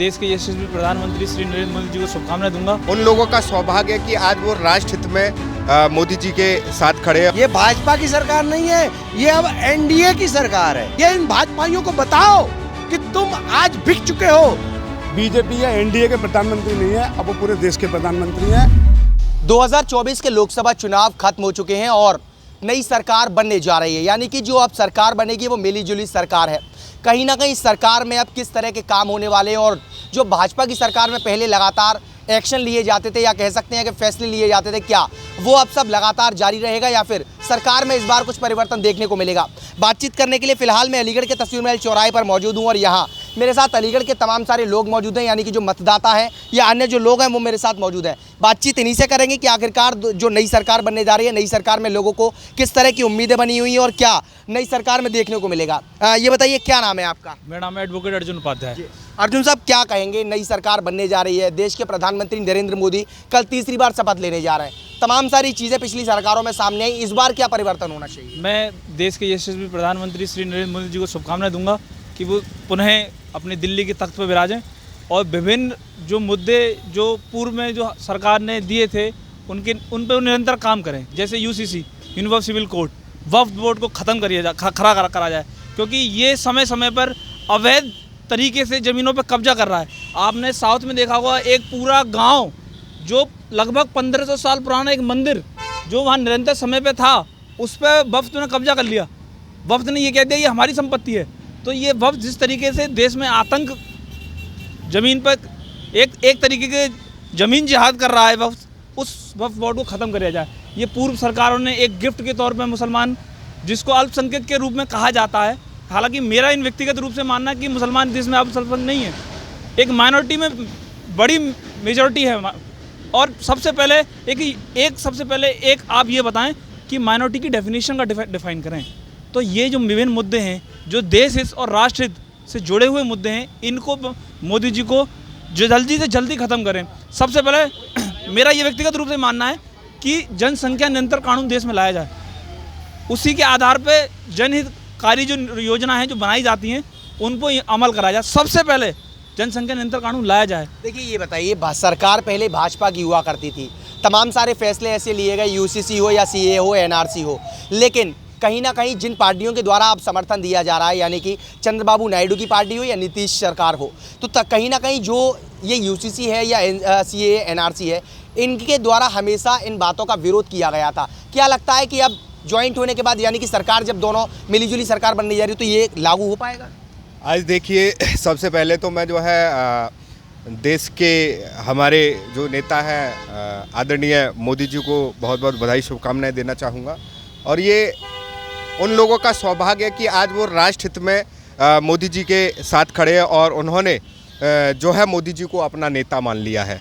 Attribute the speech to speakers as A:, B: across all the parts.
A: देश के यशस्वी प्रधानमंत्री श्री नरेंद्र मोदी जी को शुभकामनाएं दूंगा।
B: उन लोगों का सौभाग्य है कि आज वो राष्ट्र हित में मोदी जी के साथ खड़े हैं।
C: ये भाजपा की सरकार नहीं है, ये अब एनडीए की सरकार है। ये इन भाजपाइयों को बताओ कि तुम आज बिक चुके हो।
D: बीजेपी या एनडीए के प्रधानमंत्री नहीं है, अब वो पूरे देश के प्रधानमंत्री हैं।
C: 2024 के लोकसभा चुनाव खत्म हो चुके हैं और नई सरकार बनने जा रही है, यानी कि जो अब सरकार बनेगी वो मिली जुली सरकार है। कहीं ना कहीं सरकार में अब किस तरह के काम होने वाले हैं और जो भाजपा की सरकार में पहले लगातार एक्शन लिए जाते थे या कह सकते हैं कि फैसले लिए जाते थे, क्या वो अब सब लगातार जारी रहेगा या फिर सरकार में इस बार कुछ परिवर्तन देखने को मिलेगा? बातचीत करने के लिए फिलहाल मैं अलीगढ़ के तस्वीर महल चौराहे पर मौजूद हूं और यहाँ मेरे साथ अलीगढ़ के तमाम सारे लोग मौजूद हैं, यानी कि जो मतदाता हैं या अन्य जो लोग हैं वो मेरे साथ मौजूद हैं। बातचीत इन्हीं से करेंगे कि आखिरकार जो नई सरकार बनने जा रही है, नई सरकार में लोगों को किस तरह की उम्मीदें बनी हुई हैं और क्या नई सरकार में देखने को मिलेगा। ये बताइए, क्या नाम है आपका?
A: मेरा नाम है एडवोकेट अर्जुन उपाध्याय।
C: अर्जुन साहब, क्या कहेंगे? नई सरकार बनने जा रही है, देश के प्रधानमंत्री नरेंद्र मोदी कल तीसरी बार शपथ लेने जा रहे हैं। तमाम सारी चीज़ें पिछली सरकारों में सामने आई, इस बार क्या परिवर्तन होना चाहिए?
A: मैं देश के यशस्वी प्रधानमंत्री श्री नरेंद्र मोदी जी को शुभकामनाएं दूंगा कि वो पुनः अपनी दिल्ली के तख्त पर विराजें और विभिन्न जो मुद्दे जो पूर्व में जो सरकार ने दिए थे उन पर निरंतर काम करें। जैसे यूसीसी, यूनिवर्सल सिविल कोड, वक्फ बोर्ड को ख़त्म करा जाए, क्योंकि ये समय समय पर अवैध तरीके से ज़मीनों पर कब्जा कर रहा है। आपने साउथ में देखा होगा, एक पूरा गांव जो लगभग 1500 साल पुराना एक मंदिर जो वहाँ निरंतर समय पे था, उस पर वफ्द ने कब्जा कर लिया। वफ्द ने ये कह दिया ये हमारी संपत्ति है। तो ये वफ्द जिस तरीके से देश में आतंक, ज़मीन पर एक तरीके के ज़मीन जिहाद कर रहा है वफ्द, उस वफ्द बोर्ड को ख़त्म किया जाए। ये पूर्व सरकारों ने एक गिफ्ट के तौर पर मुसलमान, जिसको अल्पसंख्यक के रूप में कहा जाता है, हालांकि मेरा इन व्यक्तिगत रूप से मानना है कि मुसलमान देश में अल्पसंख्यक नहीं है, एक माइनॉरिटी में बड़ी मेजॉरिटी है। और सबसे पहले एक आप ये बताएं कि माइनॉरिटी की डेफिनेशन का डिफाइन करें। तो ये जो विभिन्न मुद्दे हैं जो देश हित और राष्ट्र हित से जुड़े हुए मुद्दे हैं, इनको मोदी जी को जो जल्दी से जल्दी ख़त्म करें। सबसे पहले मेरा ये व्यक्तिगत रूप से मानना है कि जनसंख्या नियंत्रण कानून देश में लाया जाए, उसी के आधार पर जनहितकारी जो योजना है जो बनाई जाती हैं उन पर अमल कराया जाए। सबसे पहले जनसंख्या नियंत्रण कानून लाया जाए।
C: देखिए, ये बताइए, सरकार पहले भाजपा की हुआ करती थी, तमाम सारे फैसले ऐसे लिए गए, यूसीसी हो या सीए हो, एनआरसी हो, लेकिन कहीं ना कहीं जिन पार्टियों के द्वारा अब समर्थन दिया जा रहा है, यानी कि चंद्रबाबू नायडू की पार्टी हो या नीतीश सरकार हो, तो कहीं ना कहीं जो ये यूसीसी है या सीए एनआरसी है, इनके द्वारा हमेशा इन बातों का विरोध किया गया था। क्या लगता है कि अब ज्वाइंट होने के बाद, यानी कि सरकार जब दोनों मिलीजुली सरकार बनने जा रही है, तो ये लागू हो पाएगा?
B: आज देखिए, सबसे पहले तो मैं जो है देश के हमारे जो नेता हैं आदरणीय मोदी जी को बहुत बहुत बधाई, शुभकामनाएं देना चाहूँगा। और ये उन लोगों का सौभाग्य है कि आज वो राष्ट्र हित में मोदी जी के साथ खड़े हैं और उन्होंने जो है मोदी जी को अपना नेता मान लिया है।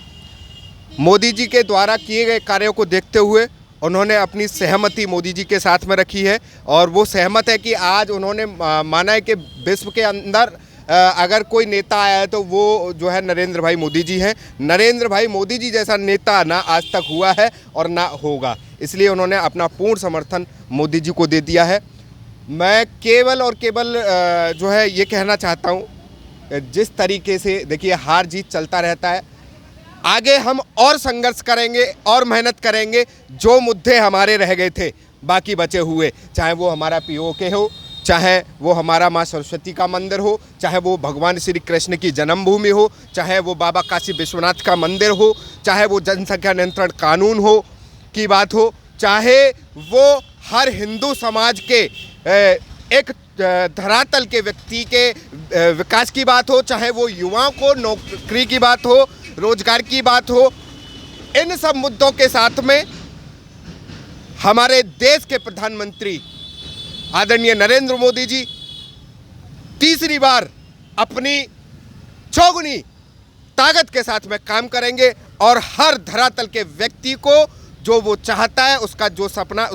B: मोदी जी के द्वारा किए गए कार्यों को देखते हुए उन्होंने अपनी सहमति मोदी जी के साथ में रखी है और वो सहमत है कि आज उन्होंने माना है कि विश्व के अंदर अगर कोई नेता आया है तो वो जो है नरेंद्र भाई मोदी जी हैं। नरेंद्र भाई मोदी जी जैसा नेता ना आज तक हुआ है और ना होगा, इसलिए उन्होंने अपना पूर्ण समर्थन मोदी जी को दे दिया है। मैं केवल और केवल जो है ये कहना चाहता हूँ, जिस तरीके से देखिए हार जीत चलता रहता है, आगे हम और संघर्ष करेंगे और मेहनत करेंगे। जो मुद्दे हमारे रह गए थे बाकी बचे हुए, चाहे वो हमारा पीओके हो, चाहे वो हमारा माँ सरस्वती का मंदिर हो, चाहे वो भगवान श्री कृष्ण की जन्मभूमि हो, चाहे वो बाबा काशी विश्वनाथ का मंदिर हो, चाहे वो जनसंख्या नियंत्रण कानून हो की बात हो, चाहे वो हर हिंदू समाज के एक धरातल के व्यक्ति के विकास की बात हो, चाहे वो युवाओं को नौकरी की बात हो, रोजगार की बात हो, इन सब मुद्दों के साथ में हमारे देश के प्रधानमंत्री आदरणीय नरेंद्र मोदी जी तीसरी बार अपनी चौगुनी ताकत के साथ में काम करेंगे और हर धरातल के व्यक्ति को जो वो चाहता है, उसका जो सपना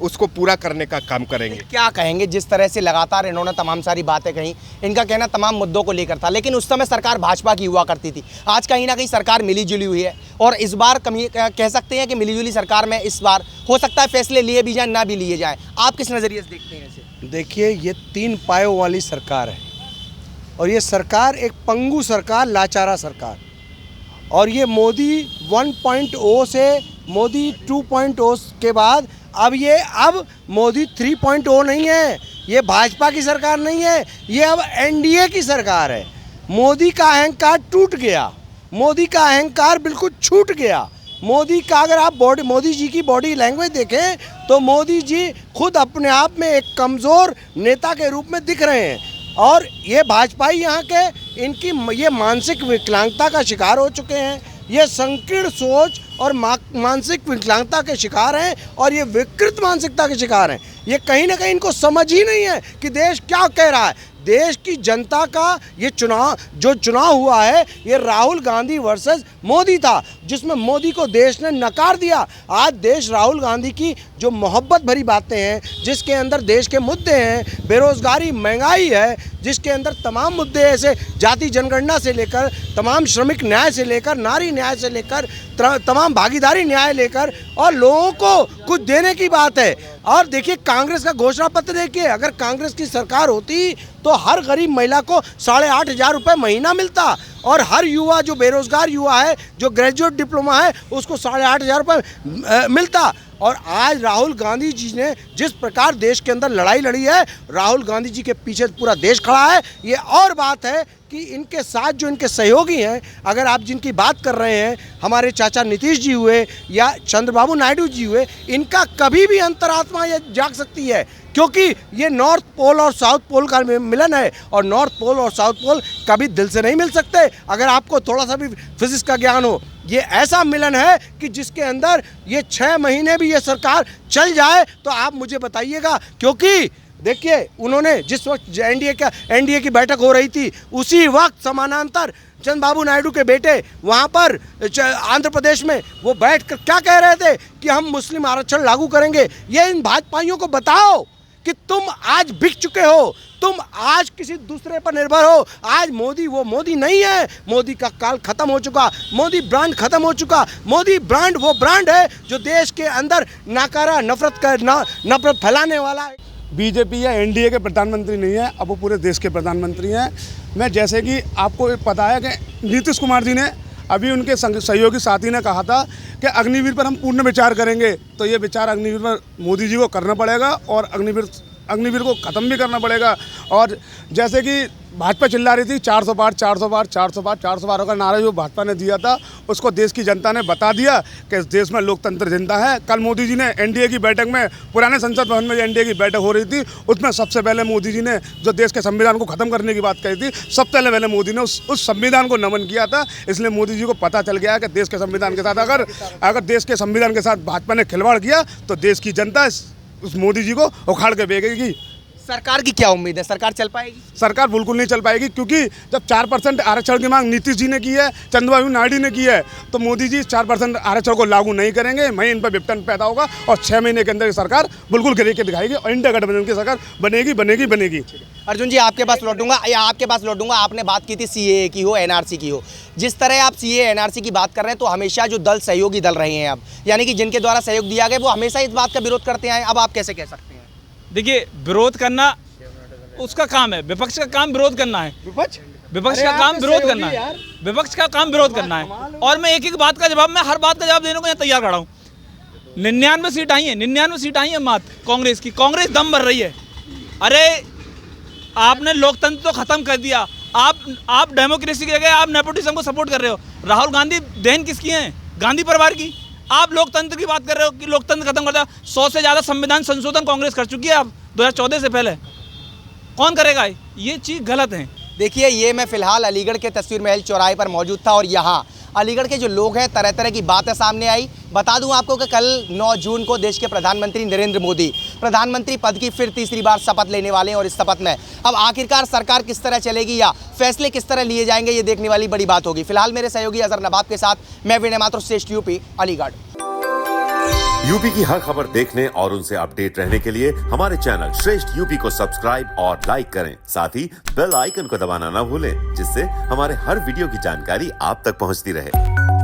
B: उसको पूरा करने का काम करेंगे।
C: क्या कहेंगे, जिस तरह से लगातार इन्होंने तमाम सारी बातें कही, इनका कहना तमाम मुद्दों को लेकर था, लेकिन उस समय सरकार भाजपा की हुआ करती थी। आज कहीं ना कहीं सरकार मिली जुली हुई है और इस बार कह सकते हैं कि मिली जुली सरकार में इस बार हो सकता है फैसले लिए भी जाएं, ना भी लिए जाएं। आप किस नज़रिए से देखते हैं इसे?
E: देखिए, ये 3 पायों वाली सरकार है। और ये सरकार एक पंगु सरकार, लाचारा सरकार। और ये मोदी 1.0 से मोदी 2.0 के बाद अब मोदी 3.0 नहीं है, ये भाजपा की सरकार नहीं है, ये अब एनडीए की सरकार है। मोदी का अहंकार टूट गया, मोदी का अहंकार बिल्कुल छूट गया। मोदी का अगर आप मोदी जी की बॉडी लैंग्वेज देखें तो मोदी जी खुद अपने आप में एक कमज़ोर नेता के रूप में दिख रहे हैं। और ये भाजपाई यहाँ के इनकी ये मानसिक विकलांगता का शिकार हो चुके हैं, ये संकीर्ण सोच और मानसिक विकलांगता के शिकार हैं और ये विकृत मानसिकता के शिकार हैं। ये कहीं ना कहीं इनको समझ ही नहीं है कि देश क्या कह रहा है। देश की जनता का ये चुनाव हुआ है, ये राहुल गांधी वर्सेस मोदी था, जिसमें मोदी को देश ने नकार दिया। आज देश राहुल गांधी की जो मोहब्बत भरी बातें हैं, जिसके अंदर देश के मुद्दे हैं, बेरोजगारी, महंगाई है, जिसके अंदर तमाम मुद्दे ऐसे जाति जनगणना से लेकर तमाम श्रमिक न्याय से लेकर नारी न्याय से लेकर तमाम भागीदारी न्याय लेकर और लोगों को कुछ देने की बात है। और देखिए कांग्रेस का घोषणा पत्र देखिए, अगर कांग्रेस की सरकार होती तो हर गरीब महिला को 8,500 रुपये महीना मिलता और हर युवा जो बेरोजगार युवा है, जो ग्रेजुएट डिप्लोमा है, उसको 8,500 रुपये मिलता। और आज राहुल गांधी जी ने जिस प्रकार देश के अंदर लड़ाई लड़ी है, राहुल गांधी जी के पीछे पूरा देश खड़ा है। ये और बात है कि इनके साथ जो इनके सहयोगी हैं, अगर आप जिनकी बात कर रहे हैं, हमारे चाचा नीतीश जी हुए या चंद्रबाबू नायडू जी हुए, इनका कभी भी अंतरात्मा ये जाग सकती है, क्योंकि ये नॉर्थ पोल और साउथ पोल का मिलन है और नॉर्थ पोल और साउथ पोल कभी दिल से नहीं मिल सकते। अगर आपको थोड़ा सा भी फिजिक्स का ज्ञान हो, ये ऐसा मिलन है कि जिसके अंदर ये 6 महीने भी ये सरकार चल जाए तो आप मुझे बताइएगा। क्योंकि देखिए उन्होंने जिस वक्त एनडीए की बैठक हो रही थी, उसी वक्त समानांतर चंद्रबाबू नायडू के बेटे वहाँ पर आंध्र प्रदेश में वो बैठ कर क्या कह रहे थे कि हम मुस्लिम आरक्षण लागू करेंगे। ये इन भाजपाइयों को बताओ कि तुम आज बिक चुके हो, तुम आज किसी दूसरे पर निर्भर हो। आज मोदी वो मोदी नहीं है, मोदी का काल खत्म हो चुका, मोदी ब्रांड खत्म हो चुका। मोदी ब्रांड वो ब्रांड है जो देश के अंदर नाकारा नफरत फैलाने वाला है।
D: बीजेपी या एनडीए के प्रधानमंत्री नहीं है, अब वो पूरे देश के प्रधानमंत्री हैं। मैं जैसे कि आपको पता है कि नीतीश कुमार जी ने अभी उनके सहयोगी साथी ने कहा था कि अग्निवीर पर हम पूर्ण विचार करेंगे, तो ये विचार अग्निवीर पर मोदी जी को करना पड़ेगा और अग्निवीर को ख़त्म भी करना पड़ेगा। और जैसे कि भाजपा चिल्ला रही थी 400 पार 400 पार 400 पार 400 पारों का नारा जो भाजपा ने दिया था, उसको देश की जनता ने बता दिया कि इस देश में लोकतंत्र जिंदा है। कल मोदी जी ने एनडीए की बैठक में, पुराने संसद भवन में एनडीए की बैठक हो रही थी, उसमें सबसे पहले मोदी जी ने जो देश के संविधान को ख़त्म करने की बात कही थी, सबसे पहले मोदी ने उस संविधान को नमन किया था। इसलिए मोदी जी को पता चल गया कि देश के संविधान के साथ अगर देश के संविधान के साथ भाजपा ने खिलवाड़ किया तो देश की जनता उस मोदी जी को उखाड़ के फेंकेगी।
C: सरकार की क्या उम्मीद है, सरकार चल पाएगी?
D: सरकार बिल्कुल नहीं चल पाएगी, क्योंकि जब 4% आरक्षण की मांग नीतीश जी ने की है, चंद्रबाबू नायडू ने की है, तो मोदी जी 4% आरक्षण को लागू नहीं करेंगे। वहीं इन पर विपटन पैदा होगा और 6 महीने के अंदर ये सरकार बिल्कुल गिरा के दिखाएगी और इंडिया गठबंधन की सरकार बनेगी।
C: अर्जुन जी आपके पास लौटूंगा। आपने बात की थी सीएए की हो, एनआरसी की हो। जिस तरह आप सीएए एनआरसी की बात कर रहे हैं, तो हमेशा जो दल सहयोगी दल रहे हैं अब, यानी कि जिनके द्वारा सहयोग दिया गया, वो हमेशा इस बात का विरोध करते हैं। अब आप कैसे कह सकते हैं?
A: देखिए, विरोध करना उसका काम है, विपक्ष का काम विरोध करना है। विपक्ष का काम विरोध करना है, विपक्ष का काम विरोध करना है। और मैं एक बात का जवाब, मैं हर बात का जवाब देने को यहाँ तैयार खड़ा हूँ। 99 सीट आई हैं मात्र कांग्रेस की। कांग्रेस दम भर रही है। अरे आपने लोकतंत्र तो खत्म कर दिया, आप डेमोक्रेसी की जगह आप नेपोटिज्म को सपोर्ट कर रहे हो। राहुल गांधी बहन किसकी हैं? गांधी परिवार की। आप लोकतंत्र की बात कर रहे हो कि लोकतंत्र खत्म कर दिया। 100 से ज़्यादा संविधान संशोधन कांग्रेस कर चुकी है अब 2014 से पहले। कौन करेगा? ये चीज़ गलत है।
C: देखिए, ये मैं फिलहाल अलीगढ़ के तस्वीर महल चौराहे पर मौजूद था और यहाँ अलीगढ़ के जो लोग हैं, तरह तरह की बातें सामने आई। बता दूं आपको कि कल 9 जून को देश के प्रधानमंत्री नरेंद्र मोदी प्रधानमंत्री पद की फिर तीसरी बार शपथ लेने वाले हैं और इस शपथ में अब आखिरकार सरकार किस तरह चलेगी या फैसले किस तरह लिए जाएंगे, ये देखने वाली बड़ी बात होगी। फिलहाल मेरे सहयोगी अजहर नवाब के साथ मैं विनय माथुर, श्रेष्ठ यूपी, अलीगढ़।
F: यूपी की हर खबर देखने और उनसे अपडेट रहने के लिए हमारे चैनल श्रेष्ठ यूपी को सब्सक्राइब और लाइक करें। साथ ही बेल आइकन को दबाना ना भूलें, जिससे हमारे हर वीडियो की जानकारी आप तक पहुंचती रहे।